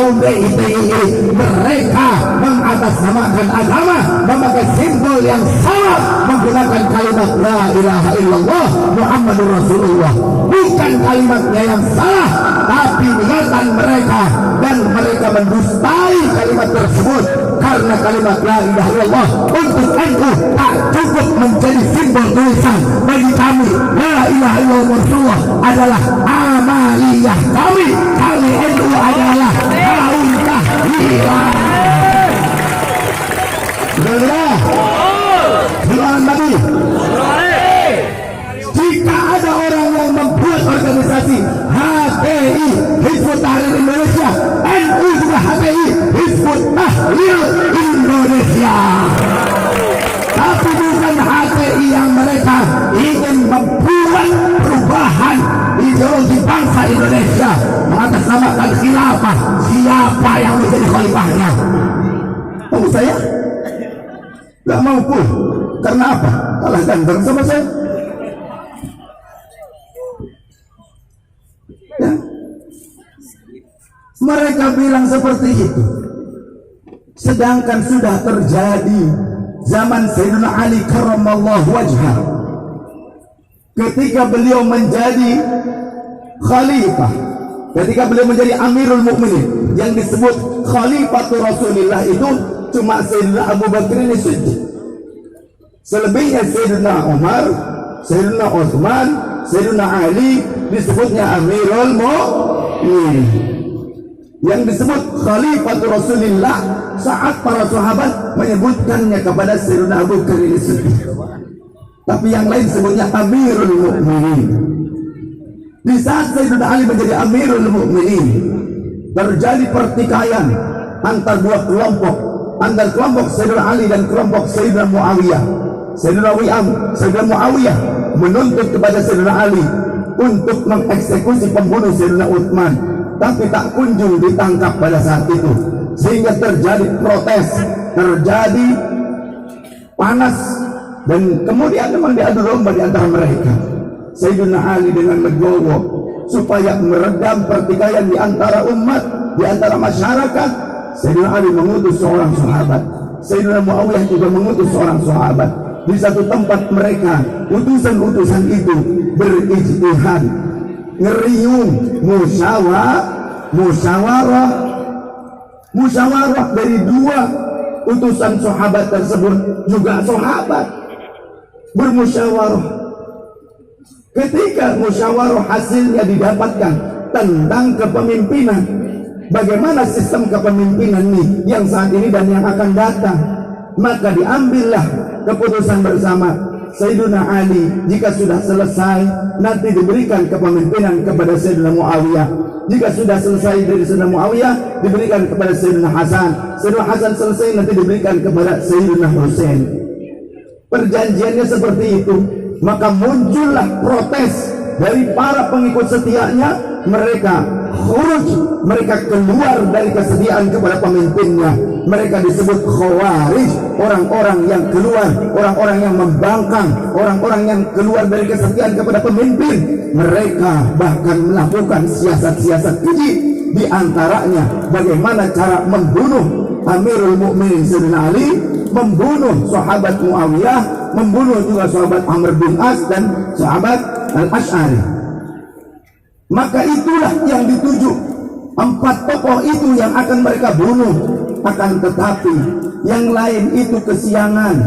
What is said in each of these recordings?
kaum DITII, mereka mengatasnamakan agama, memakai simbol yang sama, menggunakan kalimat la ilaha illallah Muhammadur Rasulullah. Bukan kalimatnya yang salah, tapi niatan mereka, dan mereka mendustai kalimat tersebut. Karena kalimat la ilaha illallah untuk NU tak cukup menjadi simbol tulisan. Bagi kami la ilaha illallah Rasulullah adalah amaliyah kami. Kami NU adalah kaum tahlilan. Saudara, Tuhan Nabi, jika ada orang yang membuat organisasi HTI Hizbut Tahrir Indonesia, NU juga HTI Hizbut Tahrir Indonesia, tapi bukan HTI yang mereka ingin membuat perubahan ideologi bangsa Indonesia mengatasnamakan khilafah. Siapa yang menjadi khalifahnya? Tahu saya? Gak mau pun. Karena apa? Kalah ganteng sama saya. Ya. Mereka bilang seperti itu, sedangkan sudah terjadi zaman Sayyidina Ali karramallahu wajhah, ketika beliau menjadi khalifah, ketika beliau menjadi Amirul Mukminin, yang disebut Khalifatul Rasulillah itu cuma Sayyidina Abu Bakar ini Siddiq. Selebihnya Sayyidina Umar, Sayyidina Utsman, Sayyidina Ali disebutnya Amirul Mukminin. Yang disebut Khalifatul Rasulillah saat para sahabat menyebutkannya kepada Sayyidina Abu Bakar ini Siddiq, tapi yang lain sebutnya Amirul Mukminin. Di saat Sayyidina Ali menjadi Amirul Mukminin, terjadi pertikaian antar dua kelompok, antara kelompok Sayyidina Ali dan kelompok Sayyidina Muawiyah. Sayyidina Muawiyah menuntut kepada Sayyidina Ali untuk mengeksekusi pembunuh Sayyidina Utsman, tapi tak kunjung ditangkap pada saat itu, sehingga terjadi protes, terjadi panas, dan kemudian memang diadu domba di antara mereka. Sayyidina Ali dengan legowo supaya meredam pertikaian di antara umat, di antara masyarakat, Sayyidina Ali mengutus seorang sahabat, Sayyidina Muawiyah juga mengutus seorang sahabat. Di satu tempat mereka, utusan-utusan itu berijtihad, ngeriung, musyawarah dari dua utusan sahabat tersebut, juga sahabat bermusyawarah. Ketika musyawarah hasilnya didapatkan tentang kepemimpinan, bagaimana sistem kepemimpinan ini yang saat ini dan yang akan datang, maka diambillah keputusan bersama. Sayyidina Ali jika sudah selesai nanti diberikan kepemimpinan kepada Sayyidina Muawiyah. Jika sudah selesai dari Sayyidina Muawiyah diberikan kepada Sayyidina Hasan. Sayyidina Hasan selesai nanti diberikan kepada Sayyidina Husain. Perjanjiannya seperti itu. Maka muncullah protes dari para pengikut setianya. Mereka khuruj, mereka keluar dari kesetiaan kepada pemimpinnya. Mereka disebut khawarij, orang-orang yang keluar, orang-orang yang membangkang, orang-orang yang keluar dari kesetiaan kepada pemimpin. Mereka bahkan melakukan siasat-siasat keji, di antaranya bagaimana cara membunuh Amirul Mukminin Sayyidina Ali, membunuh sahabat Muawiyah, membunuh juga sahabat Amr bin As dan sahabat Al-Asy'ari. Maka itulah yang dituju, empat tokoh itu yang akan mereka bunuh. Akan tetapi yang lain itu kesiangan.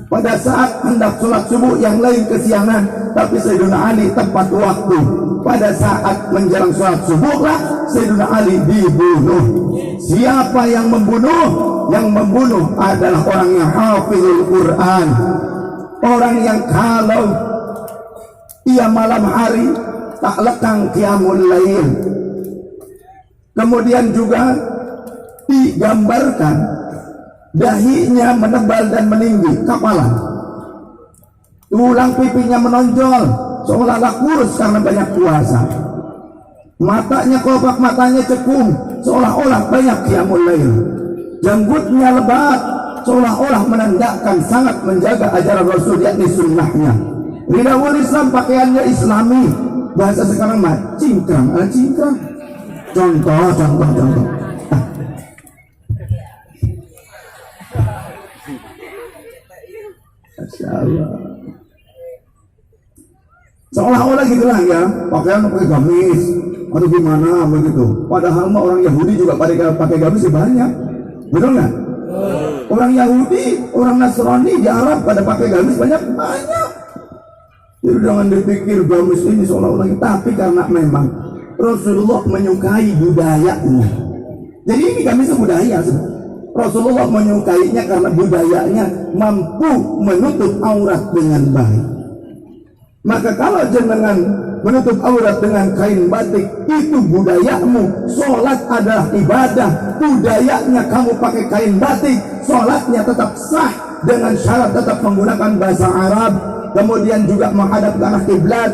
Pada saat hendak sholat subuh yang lain kesiangan, tapi Sayyidina Ali tepat waktu. Pada saat menjelang sholat subuhlah Sayyidina Ali dibunuh. Siapa yang membunuh? Yang membunuh adalah orang yang hafizul Quran, orang yang kalau ia malam hari tak lekang qiyamul lail. Kemudian juga digambarkan dahinya menebal dan meninggi, kapalan, tulang pipinya menonjol seolah-olah kurus karena banyak puasa, matanya kelopak matanya cekung seolah-olah banyak qiyamul lail, janggutnya lebat seolah-olah menandakan sangat menjaga ajaran Rasul, yakni sunnahnya. Ridawul Islam, pakaiannya Islami, bahasa sekarang mah cingkrang. Contoh Masya Allah. Seolah-olah gitulah ya, pakaian pakai gamis atau gimana begitu. Padahal mah orang Yahudi juga pakai gamis banyak, betul nggak? Orang Yahudi, orang Nasrani di Arab pada pakai gamis banyak. Jadi jangan dipikir gamis ini seolah-olah, tapi karena memang Rasulullah menyukai budayanya. Jadi ini gamis budaya. Rasulullah menyukainya karena budayanya mampu menutup aurat dengan baik. Maka kalau jenengan menutup aurat dengan kain batik, itu budayamu. Sholat adalah ibadah. Budayanya kamu pakai kain batik, sholatnya tetap sah dengan syarat tetap menggunakan bahasa Arab. Kemudian juga menghadap ke arah kiblat.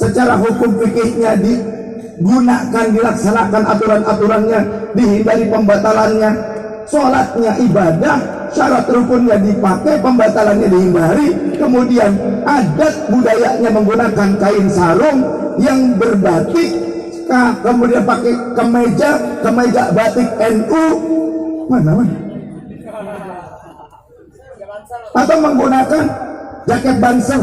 Secara hukum fikihnya digunakan, dilaksanakan aturan-aturannya, dihindari pembatalannya. Sholatnya ibadah, syarat rukunnya dipakai, pembatalannya dihindari. Kemudian adat budayanya menggunakan kain sarung yang berbatik, kemudian pakai kemeja batik NU, mana? Atau menggunakan jaket Banser.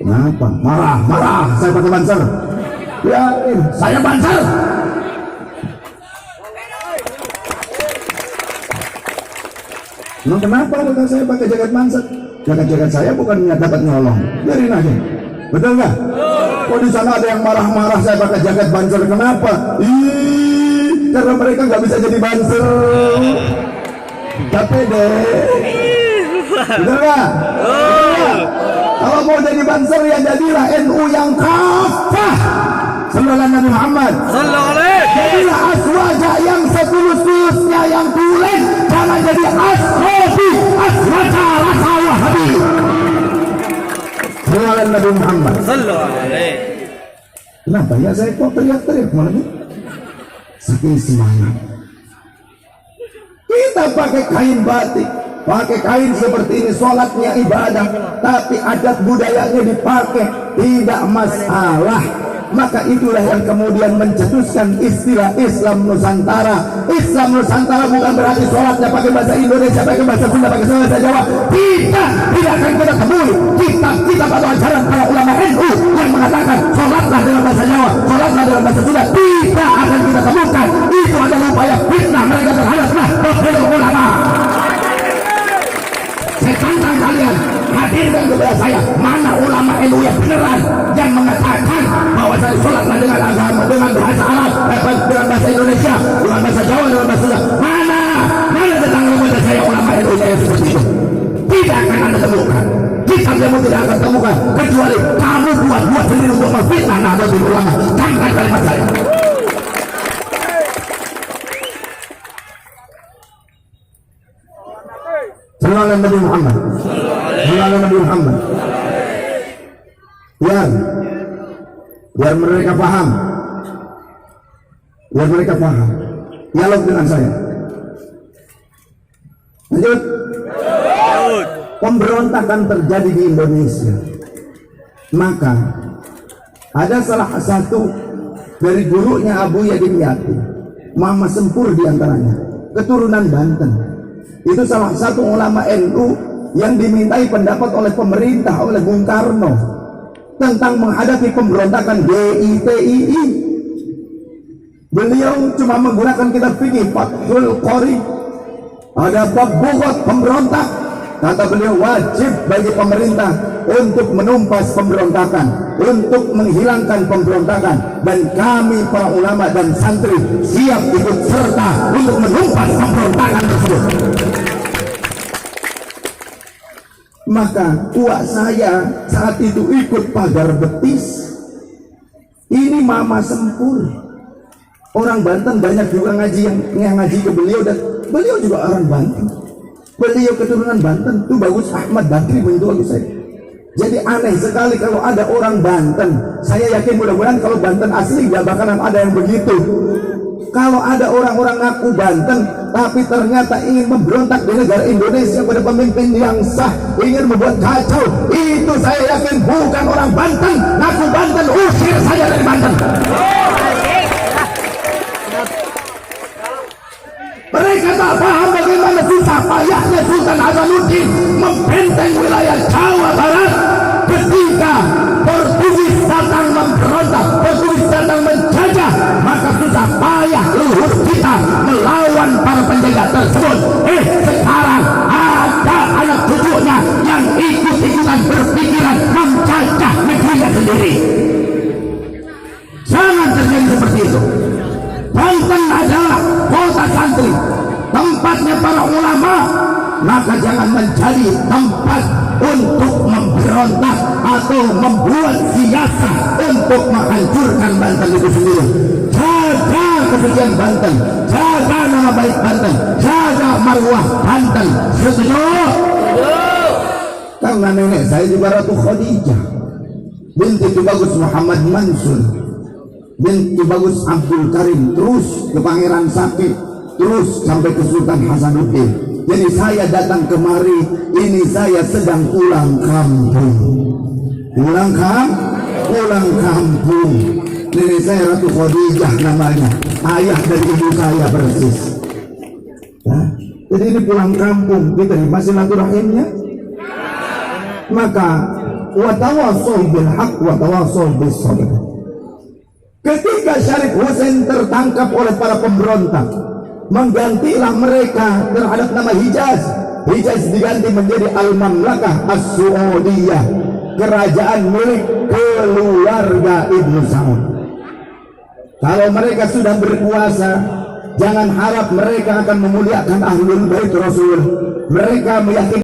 Kenapa? Marah, saya pakai Banser. Ya, saya Banser. Nah, kenapa bukan saya pakai jaket Banser? Jaket saya bukan dapat nyolong. Biarin aja. Betul nggak? Kok di sana ada yang marah-marah saya pakai jaket Banser? Kenapa? Karena mereka nggak bisa jadi Banser. Capek deh. Betul nggak? Kalau mau jadi Banser ya jadilah NU yang kafah. Sallallahu Nabi Muhammad. Jadilah aswaja yang setulus-tulusnya, yang tulen. Jangan jadi asrofi, aswaja, rasa wahabi. Sallallahu Nabi Muhammad. Kenapa ya saya kok teriak-teriak malam ini? Saking semangat. Kita pakai kain batik, pakai kain seperti ini, sholatnya ibadah, tapi adat budayanya dipakai, tidak masalah. Maka itulah yang kemudian mencetuskan istilah Islam Nusantara. Islam Nusantara bukan berarti sholatnya pakai bahasa Indonesia, pakai bahasa Sunda, pakai bahasa Jawa. Tidak akan kita temui kita pada ajaran para ulama NU yang mengatakan sholatlah dalam bahasa Jawa, sholatlah dalam bahasa Sunda. Tidak akan kita temukan. Itu adalah upaya fitnah mereka terhadap ulama. Saya tantang kalian, hadirkan kepada saya mana ulama NU yang beneran yang mengatakan bahwa saya sholatlah dengan agama, dengan bahasa Arab, dengan bahasa Indonesia, dengan bahasa Jawa, dengan bahasa Sunda. Mana tentang kepada saya ulama NU yang seperti itu? Tidak akan anda temukan. Kitab yang tidak akan temukan kecuali kamu buat sendiri untuk memfitnah Nahdlatul Ulama. Tangkap kalimat saya. Sallallahu Nabi Muhammad. Sallallahu Nabi Muhammad. Biar mereka paham. Dialog dengan saya. Lanjut. Pemberontakan terjadi di Indonesia. Maka ada salah satu dari gurunya Abu Yadim Yati, Mama Sempur diantaranya, keturunan Banten. Itu salah satu ulama NU yang dimintai pendapat oleh pemerintah, oleh Bung Karno tentang menghadapi pemberontakan DITII. Beliau cuma menggunakan kitab fikih Fathul Qori. Ada bab bobot pemberontak. Kata beliau, wajib bagi pemerintah untuk menumpas pemberontakan, untuk menghilangkan pemberontakan, dan kami para ulama dan santri siap ikut serta untuk menumpas pemberontakan tersebut. Maka uak saya saat itu ikut pagar betis. Ini Mama Sempur, orang Banten, banyak juga ngaji yang ngaji ke beliau, dan beliau juga orang Banten. Beliau keturunan Banten. Itu bagus, Ahmad Bakri begitu bagus saya. Jadi aneh sekali kalau ada orang Banten. Saya yakin mudah-mudahan kalau Banten asli gak bakalan ada yang begitu. Kalau ada orang-orang ngaku Banten tapi ternyata ingin memberontak di negara Indonesia pada pemimpin yang sah, ingin membuat kacau, itu saya yakin bukan orang Banten. Ngaku Banten, usir saja dari Banten. Mereka tak paham bagaimana susah payahnya Sultan Hasanuddin membenteng wilayah Jawa Barat ketika Portugis datang memberontak, Portugis datang menjajah. Maka susah payah leluhur kita melawan para penjajah tersebut. Sekarang ada anak cucunya yang ikut-ikutan berpikiran menjajah negerinya sendiri. Jangan terjadi seperti itu. Banten adalah kota santri, tempatnya para ulama, maka jangan menjadi tempat untuk memberontak atau membuat siasat untuk menghancurkan Banten itu sendiri. Jaga kesucian Banten, jaga nama baik Banten, jaga marwah Banten. Setuju? Karena nenek saya juga Ratu Khadijah binti Tubagus Muhammad Mansur binti Bagus Abdul Karim, terus ke Pangeran Sakit, terus sampai ke Sultan Hasanuddin. Jadi saya datang kemari, ini saya sedang pulang kampung. Pulang kampung. Nenek saya Ratu Khadijah namanya, ayah dari ibu saya persis. Nah, jadi ini pulang kampung, kita masih silaturahimnya. Maka watawasau bil haq watawasau bis sabr. Ketika Syarif Hussein tertangkap oleh para pemberontak, menggantilah mereka terhadap nama Hijaz. Hijaz diganti menjadi Al-Mamlakah As-Saudiyah, kerajaan milik keluarga Ibnu Saud. Kalau mereka sudah berkuasa, jangan harap mereka akan memuliakan Ahlul Bait Rasul. Mereka meyakini